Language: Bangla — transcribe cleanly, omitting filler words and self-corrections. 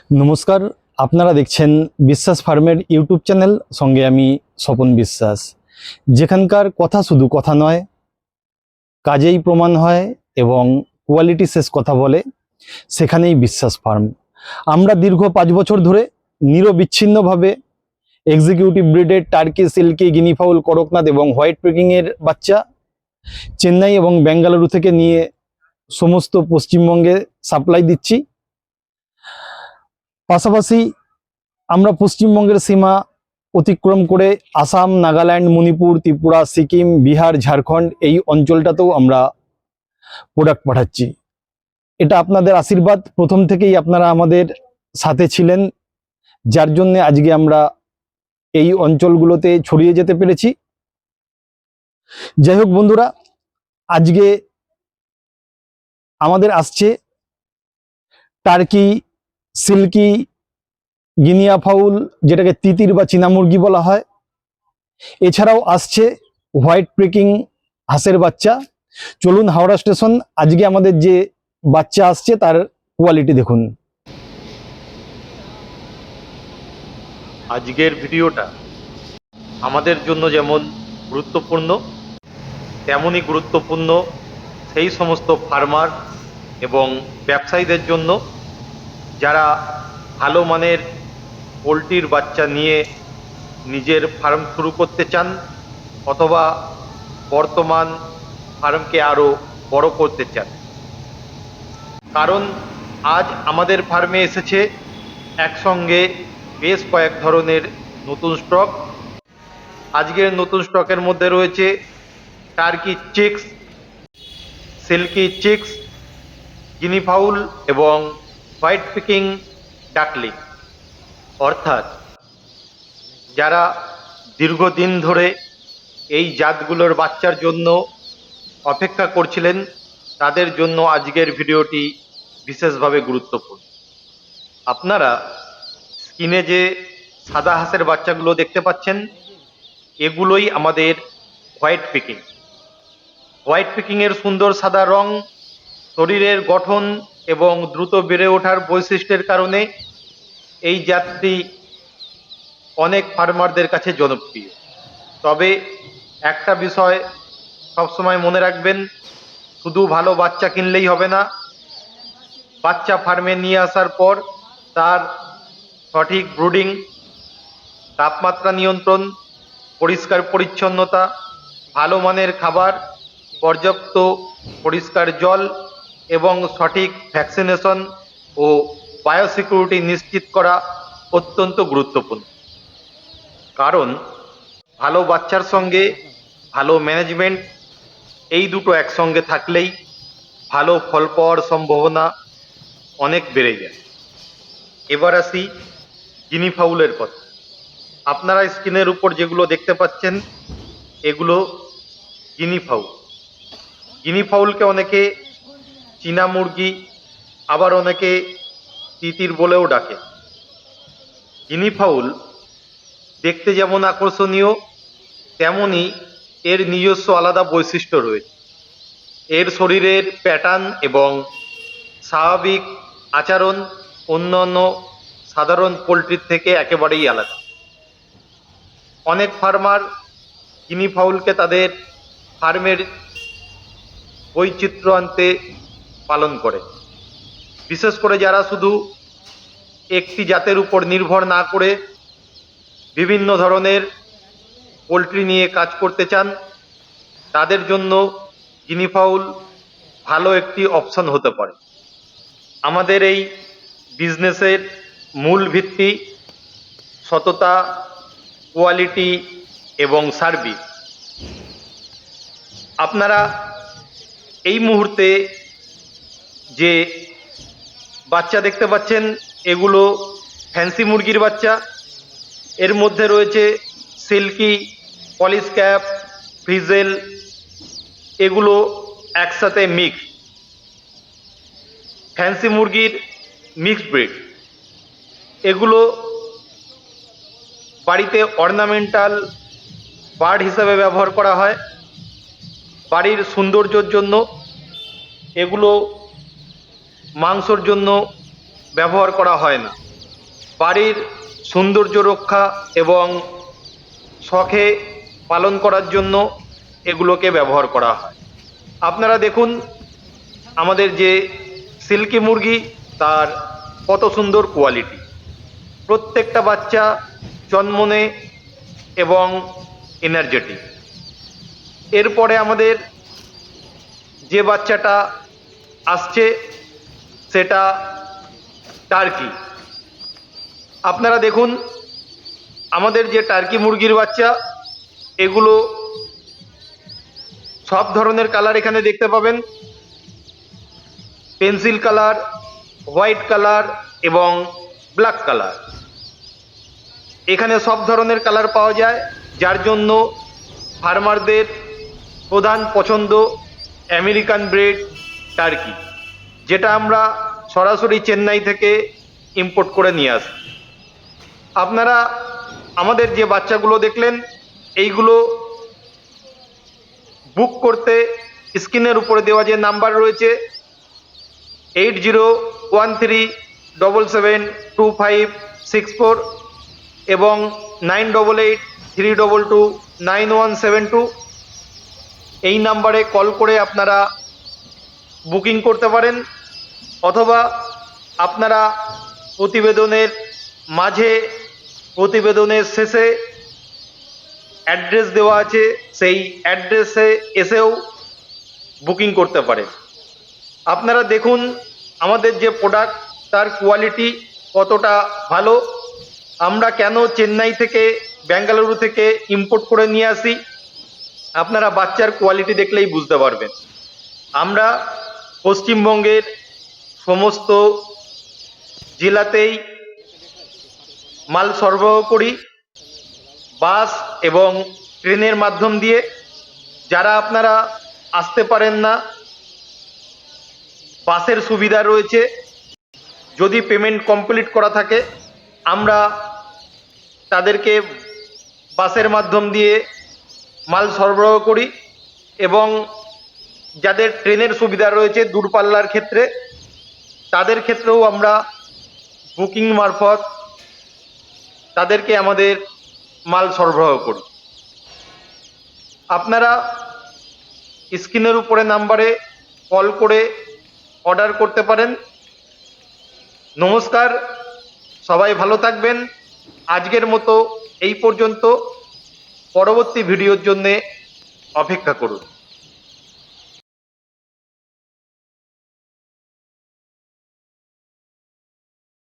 নমস্কার, আপনারা দেখছেন বিশ্বাস ফার্মের ইউটিউব চ্যানেল। সঙ্গে আমি স্বপন বিশ্বাস। যেখানকার কথা শুধু কথা নয়, কাজেই প্রমাণ হয় এবং কোয়ালিটি শেষ কথা বলে, সেখানেই বিশ্বাস ফার্ম। আমরা দীর্ঘ 5 বছর ধরে নিরবিচ্ছিন্নভাবে এক্সিকিউটিভ ব্রিডের টার্কি, সিল্কি, গিনি ফাউল, করকনাথ এবং হোয়াইট পেকিংয়ের বাচ্চা চেন্নাই এবং বেঙ্গালুরু থেকে নিয়ে সমস্ত পশ্চিমবঙ্গে সাপ্লাই দিচ্ছি। পাশাপাশি আমরা পশ্চিমবঙ্গের সীমা অতিক্রম করে আসাম, নাগাল্যান্ড, মণিপুর, ত্রিপুরা, সিকিম, বিহার, ঝাড়খণ্ড এই অঞ্চলটাতেও আমরা প্রোডাক্ট পাঠাচ্ছি। এটা আপনাদের আশীর্বাদ, প্রথম থেকেই আপনারা আমাদের সাথে ছিলেন, যার জন্য আজকে আমরা এই অঞ্চলগুলোতে ছড়িয়ে যেতে পেরেছি। যাই হোক বন্ধুরা, আজকে আমাদের আসছে টার্কি, সিল্কি, গিনিয়া ফাউল, যেটাকে তিতির বা চীনা মুরগি বলা হয়। এছাড়াও আসছে হোয়াইট পেকিং হাঁসের বাচ্চা। চলুন হাওড়া স্টেশন, আজকে আমাদের যে বাচ্চা আসছে তার কোয়ালিটি দেখুন। আজকের ভিডিওটা আমাদের জন্য যেমন গুরুত্বপূর্ণ, তেমনই গুরুত্বপূর্ণ সেই সমস্ত ফার্মার এবং ব্যবসায়ীদের জন্য যারা ভালো মানের পোলট্রির বাচ্চা নিয়ে নিজের ফার্ম শুরু করতে চান অথবা বর্তমান ফার্মকে আরও বড় করতে চান। কারণ আজ আমাদের ফার্মে এসেছে একসঙ্গে বেশ কয়েক ধরনের নতুন স্টক। আজকের নতুন স্টকের মধ্যে রয়েছে টার্কি চিক্স, সিল্কি চিক্স, গিনি ফাউল এবং হোয়াইট পিকিং ডাকলিং। অর্থাৎ যারা দীর্ঘদিন ধরে এই জাতগুলোর বাচ্চার জন্য অপেক্ষা করছিলেন, তাদের জন্য আজকের ভিডিওটি বিশেষভাবে গুরুত্বপূর্ণ। আপনারা স্ক্রিনে যে সাদা হাঁসের বাচ্চাগুলো দেখতে পাচ্ছেন, এগুলোই আমাদের হোয়াইট পিকিং। হোয়াইট পিকিংয়ের সুন্দর সাদা রং, শরীরের গঠন এবং দ্রুত বেড়ে ওঠার বৈশিষ্ট্যের কারণে এই জাতটি অনেক ফার্মারদের কাছে জনপ্রিয়। তবে একটা বিষয় সবসময় মনে রাখবেন, শুধু ভালো বাচ্চা কিনলেই হবে না। বাচ্চা ফার্মে নিয়ে আসার পর তার সঠিক ব্রুডিং, তাপমাত্রা নিয়ন্ত্রণ, পরিষ্কার পরিচ্ছন্নতা, ভালো মানের খাবার, পর্যাপ্ত পরিষ্কার জল এবং সঠিক ভ্যাকসিনেশন ও বায়োসিকিউরিটি নিশ্চিত করা অত্যন্ত গুরুত্বপূর্ণ। কারণ ভালো বাচ্চার সঙ্গে ভালো ম্যানেজমেন্ট, এই দুটো একসঙ্গে থাকলেই ভালো ফল পাওয়ার সম্ভাবনা অনেক বেড়ে যায়। এবার আসি গিনি ফাউলের কথা। আপনারা স্ক্রিনের উপর যেগুলো দেখতে পাচ্ছেন, এগুলো গিনি ফাউল। গিনি ফাউলকে অনেকে চীনা মুরগি, আবার অনেকে তিতির বলেও ডাকে। গিনি ফাউল দেখতে যেমন আকর্ষণীয়, তেমনই এর নিজস্ব আলাদা বৈশিষ্ট্য রয়েছে। এর শরীরের প্যাটার্ন এবং স্বাভাবিক আচরণ অন্যান্য সাধারণ পোলট্রির থেকে একেবারেই আলাদা। অনেক ফার্মার গিনি ফাউলকে তাদের ফার্মের বৈচিত্র্য আনতে পালন করে। বিশেষ করে যারা শুধু একটি জাতের উপর নির্ভর না করে বিভিন্ন ধরনের পোলট্রি নিয়ে কাজ করতে চান, তাদের জন্য গিনি ফাউল ভালো একটি অপশন হতে পারে। আমাদের এই বিজনেসের মূল ভিত্তি সততা, কোয়ালিটি এবং সার্ভিস। আপনারা এই মুহূর্তে যে বাচ্চা দেখতে পাচ্ছেন, এগুলো ফ্যান্সি মুরগির বাচ্চা। এর মধ্যে রয়েছে সিল্কি, পলিশ ক্যাপ, ফ্রিজেল, এগুলো একসাথে মিক্স। ফ্যান্সি মুরগির মিক্সড ব্রিড। এগুলো বাড়িতে অর্নামেন্টাল বার্ড হিসাবে ব্যবহার করা হয়, বাড়ির সৌন্দর্যের জন্য। এগুলো মাংসর জন্য ব্যবহার করা হয় না। বাড়ির সৌন্দর্য রক্ষা এবং শখে পালন করার জন্য এগুলোকে ব্যবহার করা হয়। আপনারা দেখুন আমাদের যে সিল্কি মুরগি, তার কত সুন্দর কোয়ালিটি। প্রত্যেকটা বাচ্চা জন্মনে এবং এনার্জেটিক। এরপরে আমাদের যে বাচ্চাটা আসছে সেটা টার্কি। আপনারা দেখুন আমাদের যে টার্কি মুরগির বাচ্চা, এগুলো সব ধরনের কালার এখানে দেখতে পাবেন। পেন্সিল কালার, হোয়াইট কালার এবং ব্ল্যাক কালার। এখানে সব ধরনের কালার পাওয়া যায়, যার জন্য ফার্মারদের প্রধান পছন্দ আমেরিকান ব্রিড টার্কি, যেটা আমরা সরাসরি চেন্নাই থেকে ইম্পোর্ট করে নিয়ে আসি। আপনারা আমাদের যে বাচ্চাগুলো দেখলেন, এইগুলো বুক করতে স্ক্রিনের উপরে দেওয়া যে নাম্বার রয়েছে 8013772564 এবং 9883229172, এই নাম্বারে কল করে আপনারা বুকিং করতে পারেন, অথবা আপনারা প্রতিবেদনের মাঝে, প্রতিবেদনের শেষে অ্যাড্রেস দেওয়া আছে, সেই অ্যাড্রেসে এসেও বুকিং করতে পারেন। আপনারা দেখুন আমাদের যে প্রোডাক্ট, তার কোয়ালিটি কতটা ভালো। আমরা কেন চেন্নাই থেকে, বেঙ্গালুরু থেকে ইম্পোর্ট করে নিয়ে আসি, আপনারা বাচ্চার কোয়ালিটি দেখলেই বুঝতে পারবেন। আমরা পশ্চিমবঙ্গের সমস্ত জেলাতেই মাল সরবরাহ করি, বাস এবং ট্রেনের মাধ্যম দিয়ে। যারা আপনারা আসতে পারেন না, বাসের সুবিধা রয়েছে। যদি পেমেন্ট কমপ্লিট করা থাকে, আমরা তাদেরকে বাসের মাধ্যম দিয়ে মাল সরবরাহ করি, এবং যাদের ট্রেনের সুবিধা রয়েছে দূরপাল্লার ক্ষেত্রে, তাদের ক্ষেত্রেও আমরা বুকিং মারফত তাদেরকে আমাদের মাল সরবরাহ করি। আপনারা স্ক্রিনের উপরে নাম্বারে কল করে অর্ডার করতে পারেন। নমস্কার, সবাই ভালো থাকবেন। আজকের মতো এই পর্যন্ত। পরবর্তী ভিডিওর জন্যে অপেক্ষা করুন।